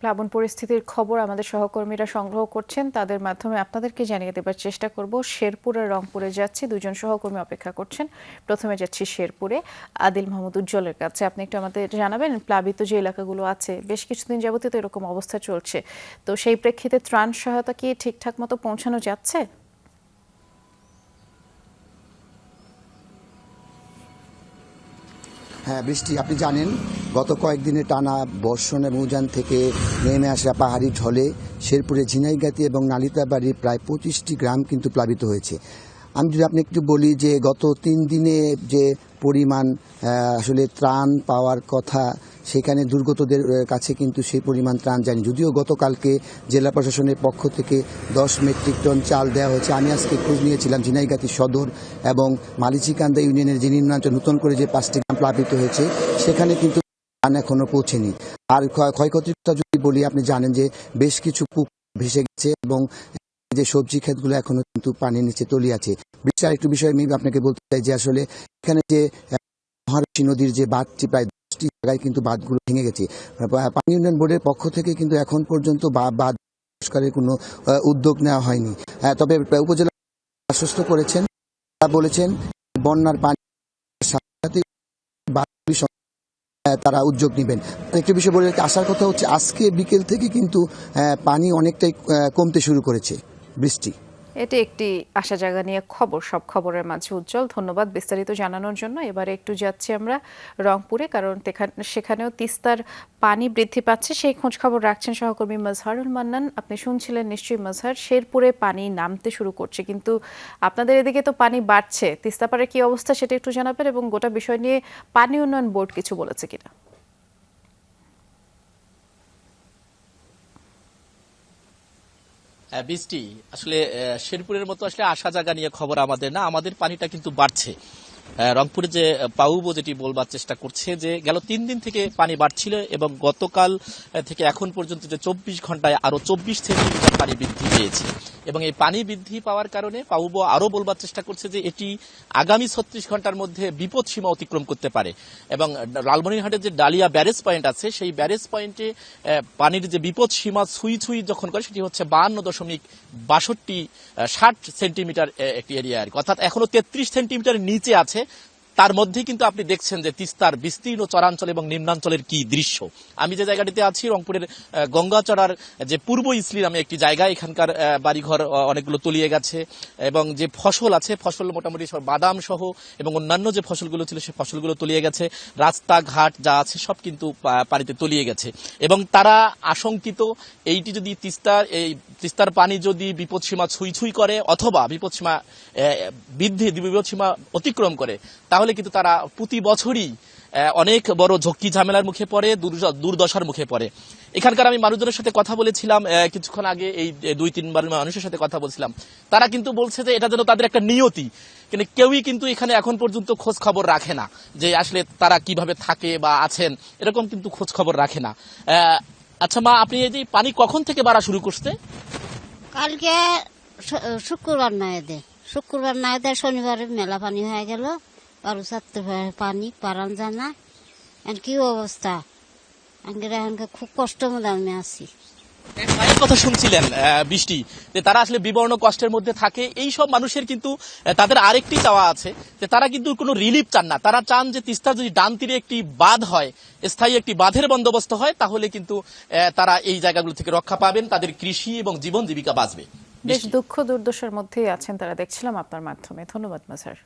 প্লাবন পরিস্থিতির খবর আমাদের সহকর্মীরা সংগ্রহ করছেন, তাদের মাধ্যমে আপনাদেরকে জানিয়ে দেবার চেষ্টা করব। শেরপুর আর রংপুরে যাচ্ছি, দুজন সহকর্মী অপেক্ষা করছেন। প্রথমে যাচ্ছি শেরপুরে, আদিল মাহমুদ উজ্জ্বলের কাছে। আপনি একটু আমাদের জানাবেন, প্লাবিত যে এলাকাগুলো আছে বেশ কিছুদিন যাবতীয় তো এরকম অবস্থা চলছে, তো সেই প্রেক্ষিতে ত্রাণ সহায়তা কি ঠিকঠাক মতো পৌঁছানো যাচ্ছে? হ্যাঁ বৃষ্টি, আপনি জানেন গত কয়েকদিনে টানা বর্ষণ এবং উজান থেকে নেমে আসা পাহাড়ি ঢলে শেরপুরে ঝিনাইগাতি এবং নালিতাবাড়ির প্রায় 25টি গ্রাম কিন্তু প্লাবিত হয়েছে। আমি যদি আপনি একটু বলি যে গত 3 দিনে যে পরিমাণ আসলে ত্রাণ পাওয়ার কথা, সেখানে দুর্গতদের কাছে কিন্তু সেই পরিমাণ ত্রাণ যায়নি। যদিও গতকালকে জেলা প্রশাসনের পক্ষ থেকে 10 মেট্রিক টন চাল দেওয়া হয়েছে। আমি আজকে খোঁজ নিয়েছিলাম ঝিনাইগাতি সদর এবং মালিচিকান্দা ইউনিয়নের যে নিম্নাঞ্চল নতুন করে যে 5টি গ্রাম প্লাবিত হয়েছে, সেখানে কিন্তু ত্রাণ এখনো পৌঁছেনি। আর ক্ষয়ক্ষতিটা যদি বলি, আপনি জানেন যে বেশ কিছু কূপ ভেসে গেছে এবং যে সবজি ক্ষেতগুলো এখনো কিন্তু পানির নিচে তলিয়ে আছে। বিশেষ আরেকটু বিষয় আমি আপনাকে বলতে চাই যে আসলে এখানে যে মহারশী নদীর যে বাঁধটি, প্রায় 10টি জায়গায় কিন্তু বাঁধগুলো ভেঙে গেছে। পানি উন্নয়ন বোর্ডের পক্ষ থেকে কিন্তু এখন পর্যন্ত বাঁধ সংস্কারের কোনো উদ্যোগ নেওয়া হয়নি। তবে উপজেলা আশ্বস্ত করেছেন, বলেছেন বন্যার পানি সাথে তারা উদ্যোগ নেবেন। একটি বিষয় বলে আসার কথা হচ্ছে, আজকে বিকেল থেকে কিন্তু পানি অনেকটাই কমতে শুরু করেছে। বৃষ্টি, এটি একটি আশা জায়গা নিয়ে খবর, সব খবরের মাঝে উজ্জ্বল, ধন্যবাদ বিস্তারিত জানানোর জন্য। এবারে একটু যাচ্ছি আমরা রংপুরে, কারণ সেখানেও তিস্তার পানি বৃদ্ধি পাচ্ছে, সেই খোঁজ খবর রাখছেন সহকর্মী মাজহারুল মান্নান। আপনি শুনছিলেন নিশ্চয়ই মাজহার, শেরপুরে পানি নামতে শুরু করছে, কিন্তু আপনাদের এদিকে তো পানি বাড়ছে। তিস্তা পাড়ের কি অবস্থা সেটা একটু জানাবেন, এবং গোটা বিষয় নিয়ে পানি উন্নয়ন বোর্ড কিছু বলেছে কিনা? বৃষ্টি, আসলে শেরপুরের মতো আসলে আশা জায়গা নিয়ে খবর আমাদের না, আমাদের পানিটা কিন্তু বাড়ছে। রংপুরে যে পাউবো যেটি বলবার চেষ্টা করছে যে গেল 3 দিন থেকে পানি বাড়ছিল এবং গতকাল থেকে এখন পর্যন্ত যে 24 ঘন্টায় আরো 24 সেন্টিমিটার পানি বৃদ্ধি পেয়েছে। এবং এই পানি বৃদ্ধি পাওয়ার কারণে পাউবো আরো বলবার চেষ্টা করছে যে এটি আগামী 36 ঘন্টার মধ্যে বিপদ সীমা অতিক্রম করতে পারে। এবং লালমনিরহাটের যে ডালিয়া ব্যারেজ পয়েন্ট আছে, সেই ব্যারেজ পয়েন্টে পানির যে বিপদ সীমা ছুঁই ছুঁই যখন করে, সেটি হচ্ছে 52.62 সেন্টিমিটার একটি এরিয়া, অর্থাৎ এখনো 33 সেন্টিমিটার নিচে আছে। তার মধ্যে কিন্তু আপনি দেখছেন যে তিস্তার বিস্তীর্ণ চরাঞ্চল এবং নিম্নাঞ্চলের কি দৃশ্য। আমি যে জায়গাটিতে আছি, রংপুরের গঙ্গাচড়ার যে পূর্ব ইসলি নামে একটি জায়গা, এখানকার বাড়িঘর অনেকগুলো তলিয়ে গেছে এবং যে ফসল আছে, ফসল মোটামুটি বাদাম সহ এবং অন্যান্য যে ফসলগুলো ছিল, সেই ফসলগুলো তলিয়ে গেছে। রাস্তাঘাট যা আছে সব কিন্তু পানিতে তলিয়ে গেছে এবং তারা আশঙ্কিত এইটি যদি তিস্তার পানি যদি বিপদসীমা ছুঁই ছুঁই করে অথবা বিপদসীমা বিপদসীমা অতিক্রম করে, তাহলে কিন্তু তারা প্রতি বছরই অনেক বড় ঝক্কি ঝামেলার মুখে পড়ে, দুর্দশার মুখে পড়ে। এখানকার আমি মানুষজনের সাথে কথা বলেছিলাম কিছুক্ষণ আগে, এই 2-3 বার মানুষের সাথে কথা বলছিলাম। তারা কিন্তু বলছে যে এটা যেন তাদের একটা নিয়তি, কিন্তু কেউই কিন্তু এখানে এখন পর্যন্ত খোঁজ খবর রাখে না যে আসলে তারা কিভাবে থাকে বা আছেন, এরকম কিন্তু খোঁজ খবর রাখে না। আচ্ছা মা, আপনি এই যে পানি কখন থেকে বাড়া শুরু করছে? কালকে শুক্রবার নয় দে শনিবারে মেলা পানি হয়ে গেল, 12-7 পানি পারান জানা। আর কি অবস্থা, এখানকার খুব কষ্ট মধ্যে আমি আছি। কথা শুনছিলেন বৃষ্টি, যে তারা আসলে বিবর্ণ কষ্টের মধ্যে থাকে। এই সব মানুষের কিন্তু তাদের আরেকটি চাওয়া আছে, যে তারা কিন্তু কোনো রিলিফ চান না। তারা চান যে তিস্তার যদি ডান তীরে একটি বাঁধ হয়, স্থায়ী একটি বাঁধের বন্দোবস্ত হয়, তাহলে কিন্তু তারা এই জায়গাগুলো থেকে রক্ষা পাবেন, তাদের কৃষি এবং জীবন জীবিকা বাঁচবে। বেশ দুঃখ দুর্দশার মধ্যেই আছেন তারা, দেখছিলাম আপনার মাধ্যমে। ধন্যবাদ মাজহার।